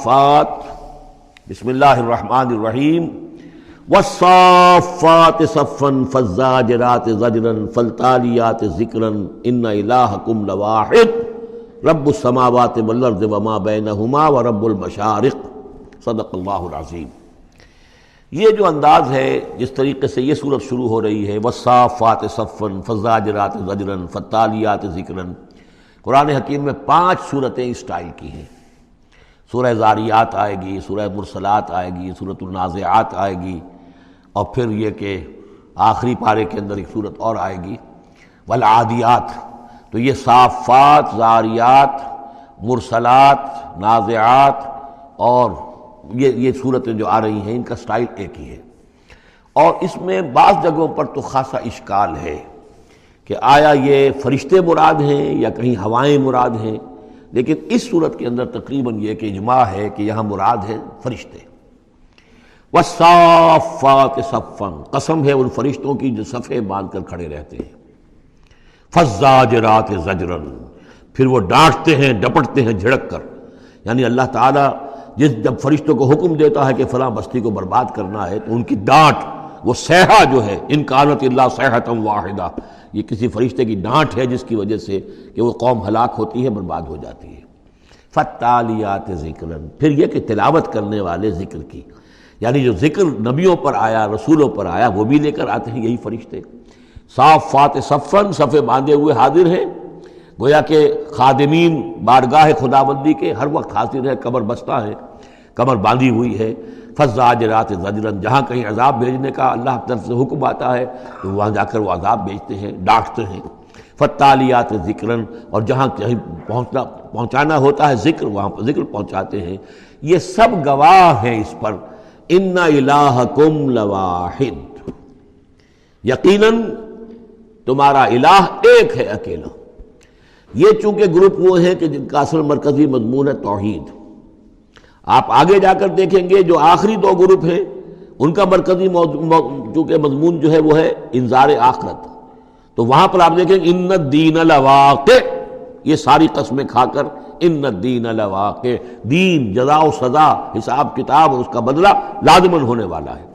صافات بسم اللہ الرحمن الرحیم والصافات صفا فالزاجرات زجرا فالتالیات ذکرا ان الہکم لواحد رب السماوات والارض وما بینہما ورب المشارق صدق اللہ العظیم۔ یہ جو انداز ہے جس طریقے سے یہ سورت شروع ہو رہی ہے والصافات صفا فالزاجرات زجرا فالتالیات ذکرا، قرآن حکیم میں 5 صورتیں اس سٹائل کی ہیں۔ سورہ زاریات آئے گی، سورہ مرسلات آئے گی، سورۃ النازعات آئے گی، اور پھر یہ کہ آخری پارے کے اندر ایک صورت اور آئے گی والعادیات۔ تو یہ صافات، زاریات، مرسلات، نازعات اور یہ صورتیں جو آ رہی ہیں ان کا سٹائل ایک ہی ہے، اور اس میں بعض جگہوں پر تو خاصا اشکال ہے کہ آیا یہ فرشتے مراد ہیں یا کہیں ہوائیں مراد ہیں، لیکن اس صورت کے اندر تقریباً یہ کہ اجماع ہے کہ یہاں مراد ہے فرشتے۔ والصافات صفا، قسم ہے ان فرشتوں کی جو صفے باندھ کر کھڑے رہتے ہیں۔ فالزاجرات زجرا، پھر وہ ڈانٹتے ہیں، ڈپٹتے ہیں جھڑک کر، یعنی اللہ تعالیٰ جب فرشتوں کو حکم دیتا ہے کہ فلاں بستی کو برباد کرنا ہے تو ان کی ڈانٹ، وہ صیحہ جو ہے، ان کانت الا صیحۃ واحدہ، یہ کسی فرشتے کی ڈانٹ ہے جس کی وجہ سے کہ وہ قوم ہلاک ہوتی ہے، برباد ہو جاتی ہے۔ فالتالیات ذکرا، پھر یہ کہ تلاوت کرنے والے ذکر کی، یعنی جو ذکر نبیوں پر آیا، رسولوں پر آیا، وہ بھی لے کر آتے ہیں یہی فرشتے۔ صافات صفا، صفے باندھے ہوئے حاضر ہیں، گویا کہ خادمین بارگاہ خداوندی کے ہر وقت حاضر ہے، کمر بستہ ہے، کمر باندھی ہوئی ہے۔ فالزاجرات زجرا، جہاں کہیں عذاب بھیجنے کا اللہ کی طرف سے حکم آتا ہے تو وہاں جا کر وہ عذاب بھیجتے ہیں، ڈانٹتے ہیں۔ فالتالیات ذکرا، اور جہاں کہیں پہنچانا ہوتا ہے ذکر، وہاں پر ذکر پہنچاتے ہیں۔ یہ سب گواہ ہیں اس پر، ان الہکم لواحد، یقیناً تمہارا الہ ایک ہے، اکیلا۔ یہ چونکہ گروپ وہ ہیں کہ جن کا اصل مرکزی مضمون ہے توحید۔ آپ آگے جا کر دیکھیں گے جو آخری 2 گروپ ہیں ان کا مرکزی چونکہ مضمون جو ہے وہ ہے انذار آخرت، تو وہاں پر آپ دیکھیں گے ان الدین لواقع، یہ ساری قسمیں کھا کر ان الدین لواقع، دین، جزا و سزا، حساب کتاب اور اس کا بدلہ لازماً ہونے والا ہے۔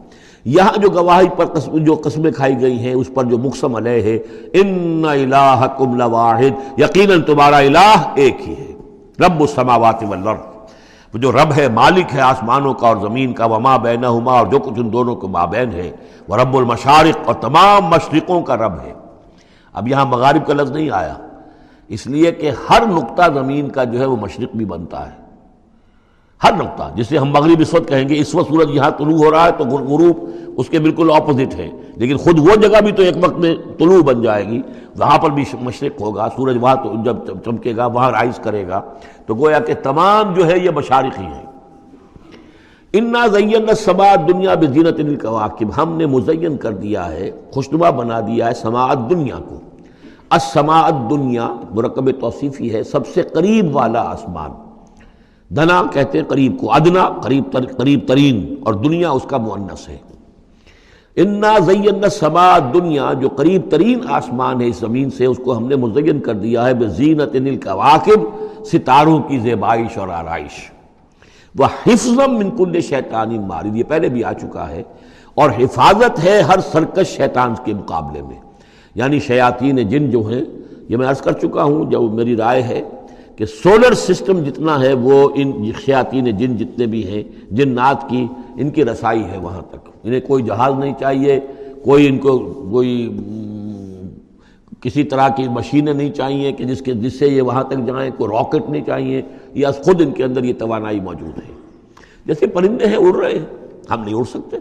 یہاں جو گواہی پر جو قسمیں کھائی گئی ہیں اس پر جو مقسم علیہ ہے، ان الہکم لواحد، یقیناً تمہارا الہ ایک ہی ہے، رب السماوات والارض، جو رب ہے، مالک ہے آسمانوں کا اور زمین کا، وما بینہما، اور جو کچھ ان دونوں کے مابین ہے، ورب المشارق، اور تمام مشرقوں کا رب ہے۔ اب یہاں مغارب کا لفظ نہیں آیا، اس لیے کہ ہر نقطہ زمین کا جو ہے وہ مشرق بھی بنتا ہے، ہر نقطہ، جسے ہم مغرب اس وقت کہیں گے، اس وقت سورج یہاں طلوع ہو رہا ہے تو غروب اس کے بالکل اپوزٹ ہے، لیکن خود وہ جگہ بھی تو ایک وقت میں طلوع بن جائے گی، وہاں پر بھی مشرق ہوگا، سورج وہاں تو جب چمکے گا وہاں رائز کرے گا، تو گویا کہ تمام جو ہے یہ مشارق ہی ہیں۔ انا زینا السماء الدنیا بزینۃ الکواکب، ہم نے مزین کر دیا ہے، خوشنما بنا دیا ہے سماء الدنیا کو۔ السماء الدنیا مرکب توصیفی ہے، سب سے قریب والا آسمان، دنا کہتے ہیں قریب کو، ادنا قریب ترین، اور دنیا اس کا مؤنث ہے۔ انا زینا السماء الدنیا، جو قریب ترین آسمان ہے اس زمین سے، اس کو ہم نے مزین کر دیا ہے بزینۃ الکواکب، ستاروں کی زیبائش اور آرائش۔ وحفظا من کل شیطان مارد، یہ پہلے بھی آ چکا ہے، اور حفاظت ہے ہر سرکش شیطان کے مقابلے میں، یعنی شیاطین جن جو ہیں، یہ میں عرض کر چکا ہوں، جو میری رائے ہے کہ سولر سسٹم جتنا ہے وہ ان شیاطین جن جتنے بھی ہیں، جنات کی، ان کی رسائی ہے وہاں تک، انہیں کوئی جہاز نہیں چاہیے، کوئی ان کو کسی طرح کی مشینیں نہیں چاہیے کہ جس سے یہ وہاں تک جائیں، کوئی راکٹ نہیں چاہیے، یہ خود ان کے اندر یہ توانائی موجود ہے۔ جیسے پرندے ہیں، اڑ رہے ہیں، ہم نہیں اڑ سکتے،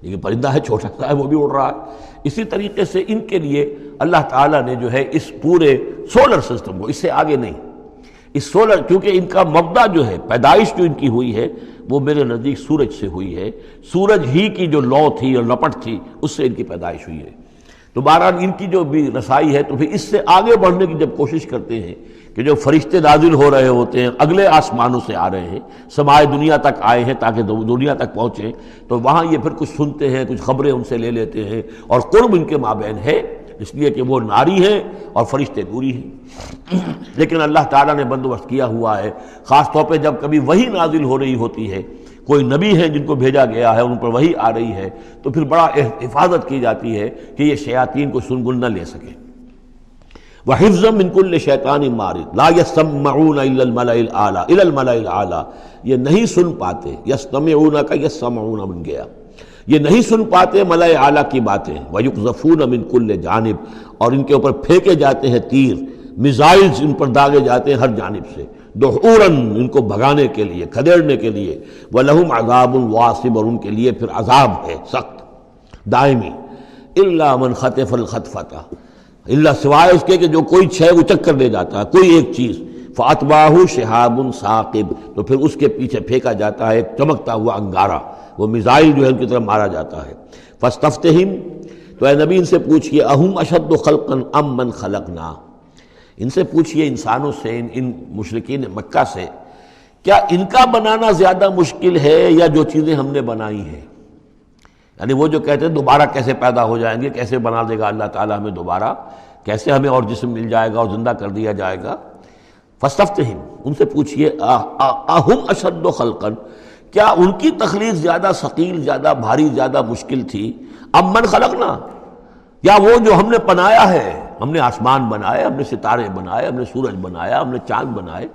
لیکن پرندہ ہے چھوٹا سا ہے، وہ بھی اڑ رہا ہے۔ اسی طریقے سے ان کے لیے اللہ تعالیٰ نے جو ہے اس پورے سولر سسٹم کو، اس سے آگے نہیں، اس سولر، کیونکہ ان کا مبدا جو ہے، پیدائش جو ان کی ہوئی ہے وہ میرے نزدیک سورج سے ہوئی ہے، سورج ہی کی جو لو تھی اور لپٹ تھی اس سے ان کی پیدائش ہوئی ہے۔ تو بہرحال ان کی جو بھی رسائی ہے، تو پھر اس سے آگے بڑھنے کی جب کوشش کرتے ہیں کہ جو فرشتے نازل ہو رہے ہوتے ہیں، اگلے آسمانوں سے آ رہے ہیں، سمائے دنیا تک آئے ہیں تاکہ دنیا تک پہنچیں، تو وہاں یہ پھر کچھ سنتے ہیں، کچھ خبریں ان سے لے لیتے ہیں، اور قرب ان کے مابین ہے، اس لیے کہ وہ ناری ہیں اور فرشتے نوری ہیں۔ لیکن اللہ تعالیٰ نے بندوبست کیا ہوا ہے، خاص طور پہ جب کبھی وحی نازل ہو رہی ہوتی ہے، کوئی نبی ہے جن کو بھیجا گیا ہے، ان پر وحی آ رہی ہے، تو پھر بڑا حفاظت کی جاتی ہے کہ یہ شیاطین کو سنگل نہ لے سکے۔ وَحِفْظًا مِّن كُلِّ شَيْطَانٍ مَارِدٍ لَا يَسْمَعُونَ إِلَّا الْمَلَإِ الْأَعْلَىٰ إِلَى الْمَلَإِ الْأَعْلَىٰ، یہ نہیں سن پاتے، یستمعون کا یسمعون بن گیا، یہ نہیں سن پاتے ملائے اعلیٰ کی باتیں۔ وَيُقْذَفُونَ مِن كُلِّ جانب، اور ان کے اوپر پھینکے جاتے ہیں تیر، میزائلز ان پر داغے جاتے ہیں ہر جانب سے، دحوراً ان کو بھگانے کے لیے، کھدیڑنے کے لیے۔ وَلَهُمْ عَذَابٌ وَاصِبٌ، اور ان کے لیے پھر عذاب ہے سخت دائمی۔ إِلَّا مَنْ خَطَفَ الْخَطْفَةَ، اللہ سوائے اس کے کہ جو کوئی شے اچک کر لے جاتا ہے، کوئی ایک چیز، فَأَتْبَعَهُ شِهَابٌ ثَاقِبٌ، تو پھر اس کے پیچھے پھینکا جاتا ہے ایک چمکتا ہوا انگارہ، وہ میزائل جو ہے ان کی طرف مارا جاتا ہے۔ فَاسْتَفْتِهِمْ، تو اے نبی ان سے پوچھئے، أَهُمْ أَشَدُّ خَلْقًا أَمْ مَنْ خَلَقْنَا، ان سے پوچھئے انسانوں سے، ان مشرکین مکہ سے، کیا ان کا بنانا زیادہ مشکل ہے یا جو چیزیں ہم نے بنائی ہیں؟ یعنی وہ جو کہتے ہیں دوبارہ کیسے پیدا ہو جائیں گے، کیسے بنا دے گا اللہ تعالیٰ ہمیں دوبارہ، کیسے ہمیں اور جسم مل جائے گا اور زندہ کر دیا جائے گا۔ فاستفتہم، ان سے پوچھئے، اہم اشد خلقا، کیا ان کی تخلیق زیادہ ثقیل، زیادہ بھاری، زیادہ مشکل تھی، ام من خلقنا، یا وہ جو ہم نے بنایا ہے، ہم نے آسمان بنائے، ہم نے ستارے بنائے، ہم نے سورج بنایا، ہم نے چاند بنائے،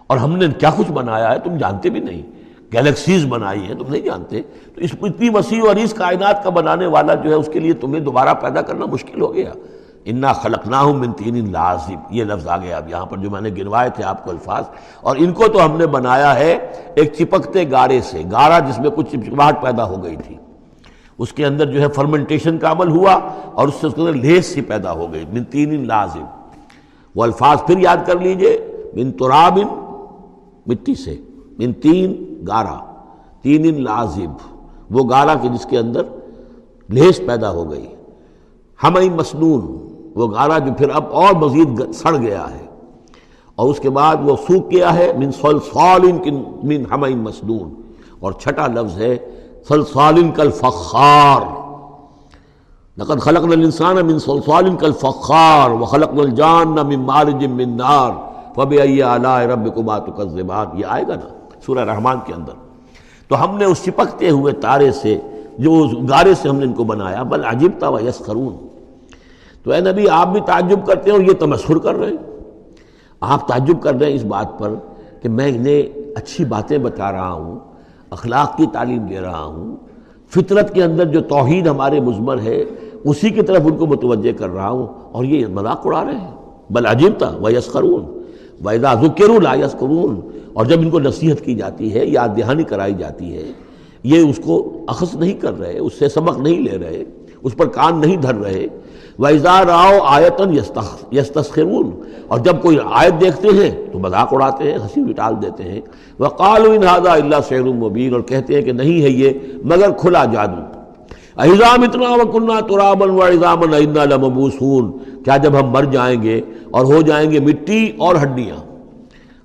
اور ہم نے کیا کچھ بنایا ہے تم جانتے بھی نہیں، گیلیکسیز بنائی ہیں تم نہیں جانتے، تو اس اتنی وسیع و عریض کائنات کا بنانے والا جو ہے اس کے لیے تمہیں دوبارہ پیدا کرنا مشکل ہو گیا۔ انا خلقناہم من طین لازب، یہ لفظ آ گیا اب یہاں پر جو میں نے گنوائے تھے آپ کو الفاظ، اور ان کو تو ہم نے بنایا ہے ایک چپکتے گارے سے، گارا جس میں کچھ چپچپاہٹ پیدا ہو گئی تھی، اس کے اندر جو ہے فرمنٹیشن کا عمل ہوا اور اس سے اس کے اندر لیس سی پیدا ہو گئی، من طین لازب۔ وہ الفاظ پھر یاد کر لیجئے، من تراب، مٹی سے، من تین گارا، تین لازب، وہ گارا کہ جس کے اندر لیس پیدا ہو گئی، ہمئی مسنون، وہ گارا جو پھر اب اور مزید سڑ گیا ہے، اور اس کے بعد وہ سوکھ گیا ہے، من صلصال من ہمئی مسنون، اور چھٹا لفظ ہے صلصال کالفخار، لقد خلقنا الانسان من صلصال کالفخار وخلقنا الجان من مارج من نار فبأي آلاء ربكما تكذبان، یہ آئے گا نا سورہ رحمان کے اندر۔ تو ہم نے اس چپکتے ہوئے تارے سے، جو اس گارے سے ہم نے ان کو بنایا، بل عجبت ویسخرون، تو اے نبی آپ بھی تعجب کرتے ہیں اور یہ تمسخر کر رہے ہیں، آپ تعجب کر رہے ہیں اس بات پر کہ میں انہیں اچھی باتیں بتا رہا ہوں، اخلاق کی تعلیم دے رہا ہوں، فطرت کے اندر جو توحید ہمارے مضمر ہے اسی کی طرف ان کو متوجہ کر رہا ہوں، اور یہ مذاق اڑا رہے ہیں۔ بل عجبت ویسخرون وَإِذَا ذُكِّرُوا لَا يَذْكُرُونَ، اور جب ان کو نصیحت کی جاتی ہے، یاد دہانی کرائی جاتی ہے، یہ اس کو اخذ نہیں کر رہے، اس سے سبق نہیں لے رہے، اس پر کان نہیں دھر رہے۔ وَإِذَا رَأَوْا آیَةً يَسْتَسْخِرُونَ، اور جب کوئی آیت دیکھتے ہیں تو مذاق اڑاتے ہیں، ہنسی ٹال دیتے ہیں۔ وَقَالُوا إِنْ هَذَا إِلَّا سِحْرٌ مُبِينٌ، اور کہتے ہیں کہ نہیں ہے یہ مگر کھلا جادو۔ اَإِذَا مِتْنَا وَكُنَّا تُرَابًا وَعِظَامًا أَإِنَّا لَمَبْعُوثُونَ، کیا جب ہم مر جائیں گے اور ہو جائیں گے مٹی اور ہڈیاں،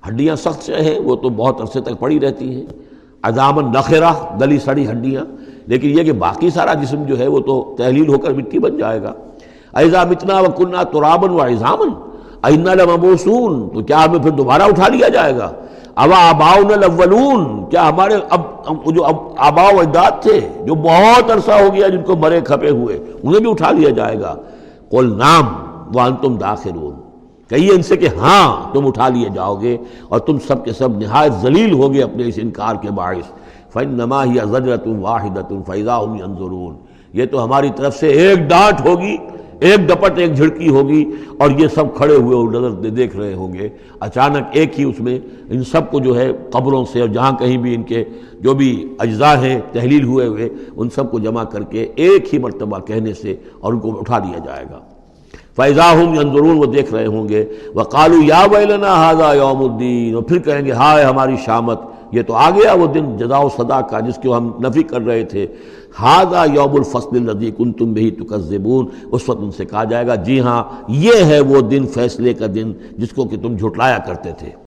ہڈیاں سخت سے ہیں وہ تو بہت عرصے تک پڑی رہتی ہیں، عظامًا نخرہ، گلی سڑی ہڈیاں، لیکن یہ کہ باقی سارا جسم جو ہے وہ تو تحلیل ہو کر مٹی بن جائے گا۔ اَإِذَا مِتْنَا وَكُنَّا تُرَابًا وَعِظَامًا أَإِنَّا لَمَبْعُوثُونَ، تو کیا ہمیں پھر دوبارہ اٹھا لیا جائے گا؟ اَوَا آبَاؤُنَا الْأَوَّلُونَ، کیا ہمارے جو آباء و اجداد تھے جو بہت عرصہ ہو گیا جن کو مرے کھپے ہوئے، انہیں بھی اٹھا لیا جائے گا؟ قُلْ نَعَمْ وَأَنْتُمْ دَاخِرُونَ، کہیے ان سے کہ ہاں تم اٹھا لیے جاؤ گے، اور تم سب کے سب نہایت ذلیل ہوگے اپنے اس انکار کے باعث۔ فَإِنَّمَا هِيَ زَجْرَةٌ وَاحِدَةٌ فَإِذَا هُمْ يَنظُرُونَ، یہ تو ہماری طرف سے ایک ڈانٹ ہوگی، ایک ڈپٹ، ایک جھڑکی ہوگی، اور یہ سب کھڑے ہوئے اور نظر دیکھ رہے ہوں گے۔ اچانک ایک ہی اس میں ان سب کو جو ہے قبروں سے اور جہاں کہیں بھی ان کے جو بھی اجزاء ہیں تحلیل ہوئے ہوئے ان سب کو جمع کر کے ایک ہی مرتبہ کہنے سے اور ان کو اٹھا دیا جائے گا۔ فَإِذَا هُمْ يَنظُرُونَ، وہ دیکھ رہے ہوں گے۔ وَقَالُوا يَا وَيْلَنَا هَذَا يَوْمُ الدِّينِ، اور پھر کہیں گے ہائے ہماری شامت، یہ تو آ گیا وہ دن جزا و سزا کا جس کو ہم نفی کر رہے تھے۔ هَذَا يَوْمُ الْفَصْلِ الَّذِي كُنْتُمْ بِهِ تُكَذِّبُونَ، اس وقت ان سے کہا جائے گا جی ہاں یہ ہے وہ دن، فیصلے کا دن جس کو کہ تم جھٹلایا کرتے تھے۔